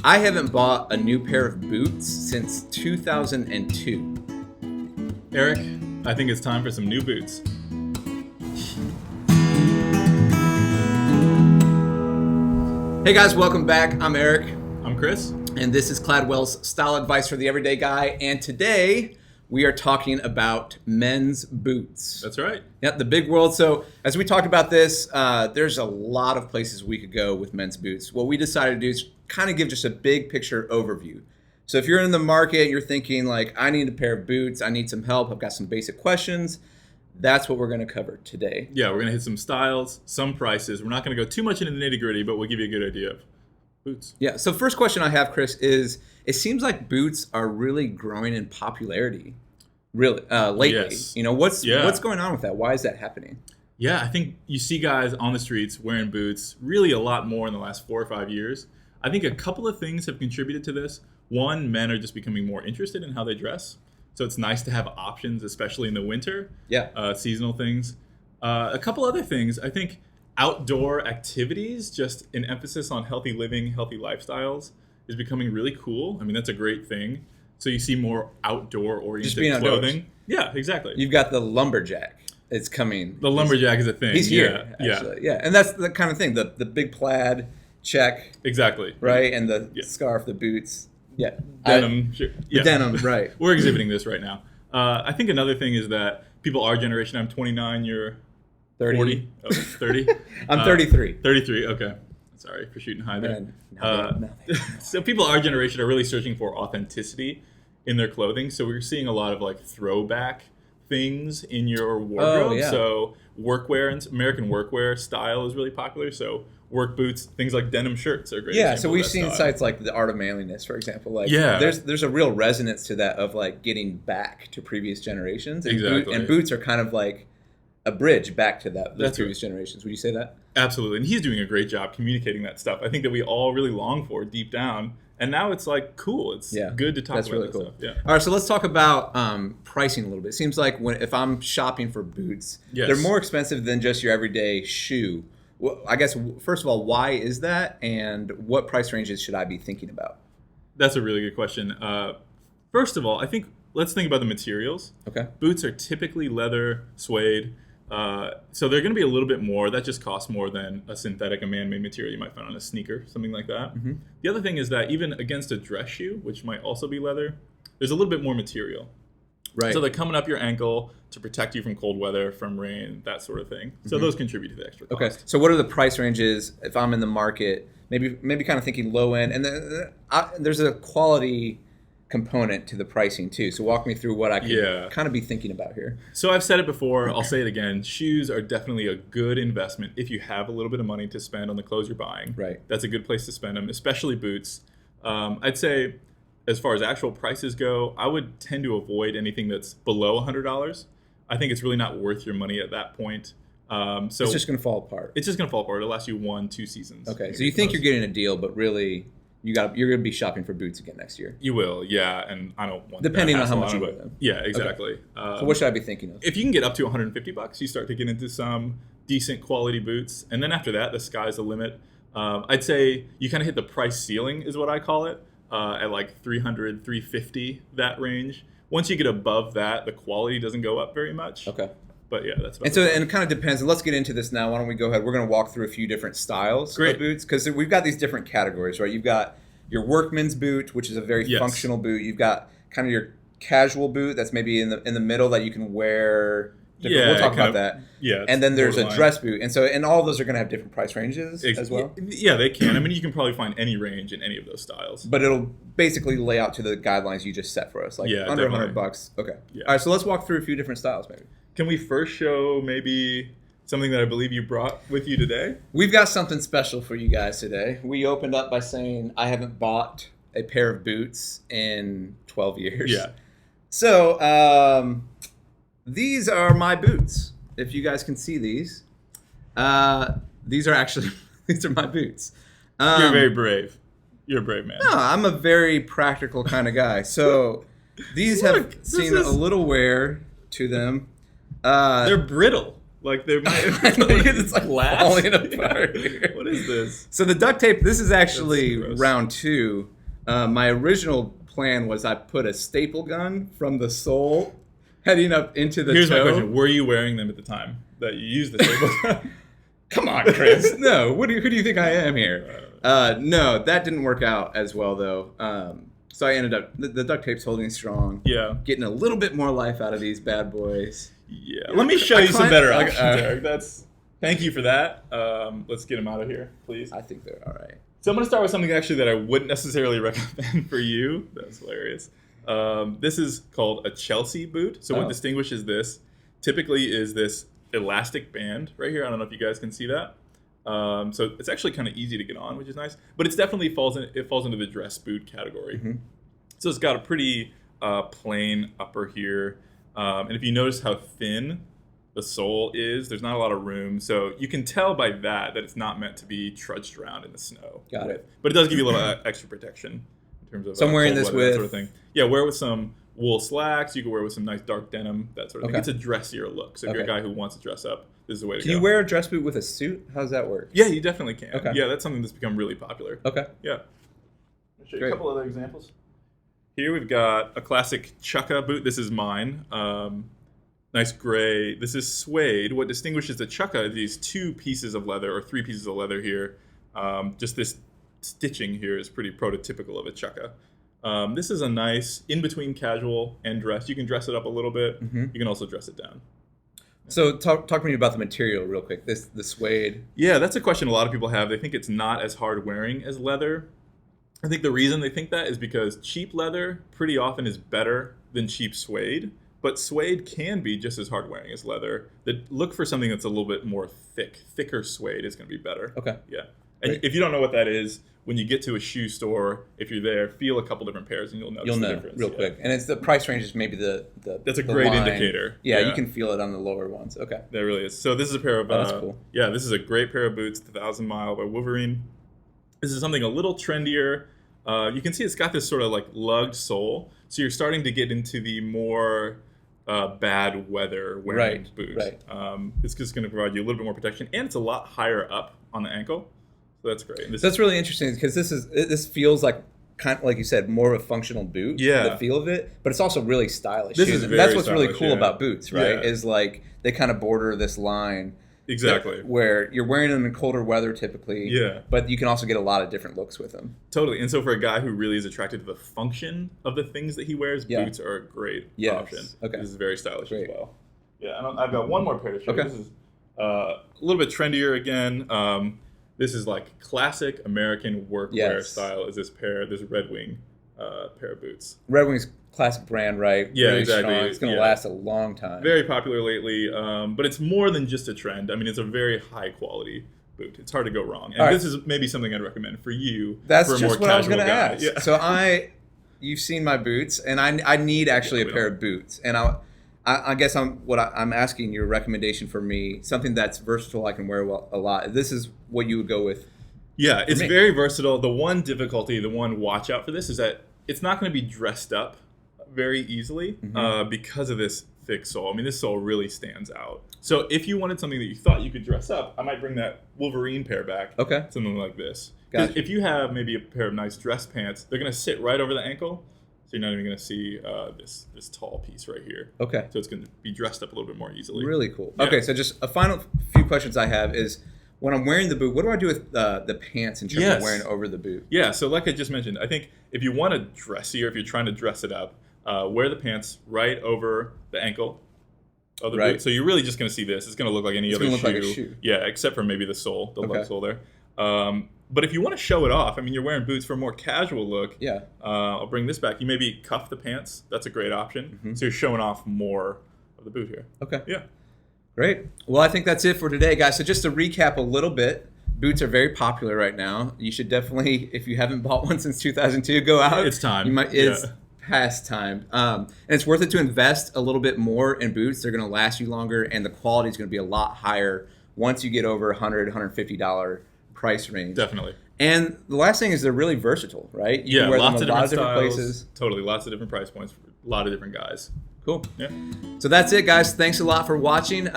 I haven't bought a new pair of boots since 2002. Eric, I think it's time for some new boots. Hey guys, welcome back. I'm Eric. I'm Chris. And this is Cladwell's Style Advice for the Everyday Guy. And today we are talking about men's boots. That's right. Yep, the big world. So as we talked about this, there's a lot of places we could go with men's boots. What we decided to do is kind of give just a big picture overview. So if you're in the market, you're thinking like, I need a pair of boots, I need some help, I've got some basic questions. That's what we're going to cover today. Yeah, we're going to hit some styles, some prices. We're not going to go too much into the nitty gritty, but we'll give you a good idea of boots. Yeah, so first question I have, Chris, is it seems like boots are really growing in popularity lately. Yes. You know, what's going on with that? Why is that happening? Yeah, I think you see guys on the streets wearing boots really a lot more in the last 4 or 5 years. I think a couple of things have contributed to this. One, men are just becoming more interested in how they dress. So it's nice to have options, especially in the winter. Yeah. Seasonal things. A couple other things. I think outdoor activities, just an emphasis on healthy living, healthy lifestyles, is becoming really cool. I mean, that's a great thing. So you see more outdoor-oriented clothing. Yeah, exactly. You've got the lumberjack. It's coming. The lumberjack is a thing. He's here, actually. Yeah, and that's the kind of thing. The big plaid check. Exactly. Right, and the scarf, the boots. Yeah. Denim. The denim, right. We're exhibiting this right now. I think another thing is that people our generation, I'm 29, you're 30. 40? Oh, 30? I'm 33. 33, okay. Sorry for shooting high there. Nothing. So people our generation are really searching for authenticity in their clothing. So we're seeing a lot of like throwback things in your wardrobe. Oh, yeah. So workwear and American workwear style is really popular. So work boots, things like denim shirts are great. Yeah, so we've seen sites like the Art of Manliness, for example. Like, yeah, there's a real resonance to that of like getting back to previous generations. And exactly. And boots are kind of like a bridge back to those previous generations. Would you say that? Absolutely, and he's doing a great job communicating that stuff. I think that we all really long for deep down, and now it's like cool. It's good to talk about really that cool. stuff. Yeah. All right, so let's talk about pricing a little bit. It seems like if I'm shopping for boots, they're more expensive than just your everyday shoe. Well, I guess, first of all, why is that, and what price ranges should I be thinking about? That's a really good question. First of all, I think let's think about the materials. Okay. Boots are typically leather, suede, so they're going to be a little bit more. That just costs more than a synthetic, a man-made material you might find on a sneaker, something like that. Mm-hmm. The other thing is that even against a dress shoe, which might also be leather, there's a little bit more material. Right. So they're coming up your ankle to protect you from cold weather, from rain, that sort of thing. So those contribute to the extra cost. Okay. So what are the price ranges if I'm in the market? Maybe kind of thinking low end, and there's a quality component to the pricing too. So walk me through what I can kind of be thinking about here. So I've said it before, I'll say it again. Shoes are definitely a good investment if you have a little bit of money to spend on the clothes you're buying. Right. That's a good place to spend them, especially boots. I'd say as far as actual prices go, I would tend to avoid anything that's below $100. I think it's really not worth your money at that point. So it's just going to fall apart. It's just going to fall apart. It'll last you 1-2 seasons. Okay, so you think you're getting a deal, but really you're going to be shopping for boots again next year. You will, yeah, and I don't want depending that on how much hassle you wear them. Yeah, exactly. Okay. So what should I be thinking of? If you can get up to $150, you start to get into some decent quality boots, and then after that, the sky's the limit. I'd say you kind of hit the price ceiling, is what I call it. At like $300, $350, that range. Once you get above that, the quality doesn't go up very much. Okay. But yeah, that's about it. And it kind of depends. And let's get into this now. Why don't we go ahead? We're going to walk through a few different styles of boots, because we've got these different categories, right? You've got your workman's boot, which is a very functional boot. You've got kind of your casual boot that's maybe in the middle that you can wear. We'll talk about that. Yeah. And then there's a dress boot. And all of those are going to have different price ranges as well? Yeah, they can. I mean, you can probably find any range in any of those styles. But it'll basically lay out to the guidelines you just set for us, like under definitely. $100. Okay. Yeah. All right, so let's walk through a few different styles maybe. Can we first show maybe something that I believe you brought with you today? We've got something special for you guys today. We opened up by saying I haven't bought a pair of boots in 12 years. Yeah. So these are my boots. If you guys can see these are my boots. You're very brave. You're a brave man. No, I'm a very practical kind of guy. So these have seen a little wear to them. They're brittle. Like they might. It's like glass? falling apart. Yeah. What is this? So the duct tape, this is actually That's gross. round 2. My original plan was I put a staple gun from the sole heading up into the Here's toe. my question: were you wearing them at the time that you used the staple gun? Come on, Chris. No, who do you think I am here? No, that didn't work out as well though. So I ended up the duct tape's holding strong. Yeah. Getting a little bit more life out of these bad boys. Yeah. Let me show you some climbed- better like, options, Eric. Thank you for that. Let's get them out of here, please. I think they're all right. So I'm going to start with something actually that I wouldn't necessarily recommend for you. That's hilarious. This is called a Chelsea boot. So what distinguishes this typically is this elastic band right here. I don't know if you guys can see that. So it's actually kind of easy to get on, which is nice. But it's definitely falls into the dress boot category. Mm-hmm. So it's got a pretty plain upper here. And if you notice how thin the sole is, there's not a lot of room. So you can tell by that it's not meant to be trudged around in the snow. Got it. But it does give you a little extra protection in terms of So I'm wearing cold this weather, that with... sort of thing. Yeah, wear it with some wool slacks. You can wear it with some nice dark denim, that sort of thing. It's a dressier look. So if you're a guy who wants to dress up, this is the way to go. Can you wear a dress boot with a suit? How does that work? Yeah, you definitely can. Okay. Yeah, that's something that's become really popular. Okay. Yeah. I'll show you Great. a couple other examples. Here we've got a classic chukka boot. This is mine. Nice gray. This is suede. What distinguishes the chukka is these 2 pieces of leather or 3 pieces of leather here. Just this stitching here is pretty prototypical of a chukka. This is a nice in-between casual and dress. You can dress it up a little bit. Mm-hmm. You can also dress it down. So talk to me about the material real quick. The suede. Yeah, that's a question a lot of people have. They think it's not as hard wearing as leather. I think the reason they think that is because cheap leather pretty often is better than cheap suede. But suede can be just as hard wearing as leather. Look for something that's a little bit more thick. Thicker suede is going to be better. Okay. Yeah. And if you don't know what that is, when you get to a shoe store, if you're there, feel a couple different pairs and you'll notice the difference. Real quick. And it's the price range is maybe the That's a the great line. indicator. Yeah, you can feel it on the lower ones. Okay. That really is. So this is a pair of... that's cool. Yeah, this is a great pair of boots, the 1000 Mile by Wolverine. This is something a little trendier. You can see it's got this sort of like lugged sole. So you're starting to get into the more... bad weather wearing boot. Right. It's just going to provide you a little bit more protection, and it's a lot higher up on the ankle, so that's great. That's really interesting because this feels like kind of like you said, more of a functional boot. Yeah. The feel of it, but it's also really stylish. This too. is And very that's what's really stylish, cool yeah. about boots, right? Yeah. Is like they kind of border this line. Exactly. Where you're wearing them in colder weather typically. Yeah. But you can also get a lot of different looks with them. Totally. And so for a guy who really is attracted to the function of the things that he wears, boots are a great option. Okay. This is very stylish Great. as well. Yeah, and I've got one more pair to show you. Okay. This is a little bit trendier again. This is like classic American workwear style. Is this Red Wing pair of boots? Red Wing's classic brand, right? Yeah, really exactly. Strong. It's going to last a long time. Very popular lately, but it's more than just a trend. I mean, it's a very high quality boot. It's hard to go wrong. And this is maybe something I'd recommend for you. That's for a just more what I was casual going to guy. ask. Yeah. So you've seen my boots, and I need actually a pair of boots. And I guess I'm asking your recommendation for me, something that's versatile I can wear a lot. This is what you would go with. Yeah, it's very versatile. The one difficulty, the one watch out for this is that it's not going to be dressed up very easily because of this thick sole. I mean, this sole really stands out. So if you wanted something that you thought you could dress up, I might bring that Wolverine pair back. Okay. Something like this. Because if you have maybe a pair of nice dress pants, they're going to sit right over the ankle. So you're not even going to see this tall piece right here. Okay. So it's going to be dressed up a little bit more easily. Really cool. Yeah. Okay, so just a final few questions I have is, when I'm wearing the boot, what do I do with the pants in terms of wearing over the boot? Yeah, so like I just mentioned, I think if you want to dressy or if you're trying to dress it up, wear the pants right over the ankle of the boot. So you're really just going to see this. It's going to look like any other shoe. It's going to look like a shoe. Yeah, except for maybe the sole, the lug sole there. But if you want to show it off, I mean, you're wearing boots for a more casual look. Yeah. I'll bring this back. You maybe cuff the pants. That's a great option. Mm-hmm. So you're showing off more of the boot here. Okay. Yeah. Great. Well, I think that's it for today, guys. So just to recap a little bit, boots are very popular right now. You should definitely, if you haven't bought one since 2002, go out. It's time. It's past time. And it's worth it to invest a little bit more in boots. They're going to last you longer, and the quality is going to be a lot higher once you get over $100, $150 price range. Definitely. And the last thing is they're really versatile, right? You can wear lots them of a lot different of different styles. places. Totally, lots of different price points for a lot of different guys. Cool. Yeah. So that's it, guys. Thanks a lot for watching.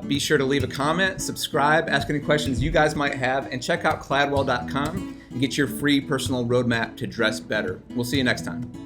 Be sure to leave a comment, subscribe, ask any questions you guys might have, and check out Cladwell.com and get your free personal roadmap to dress better. We'll see you next time.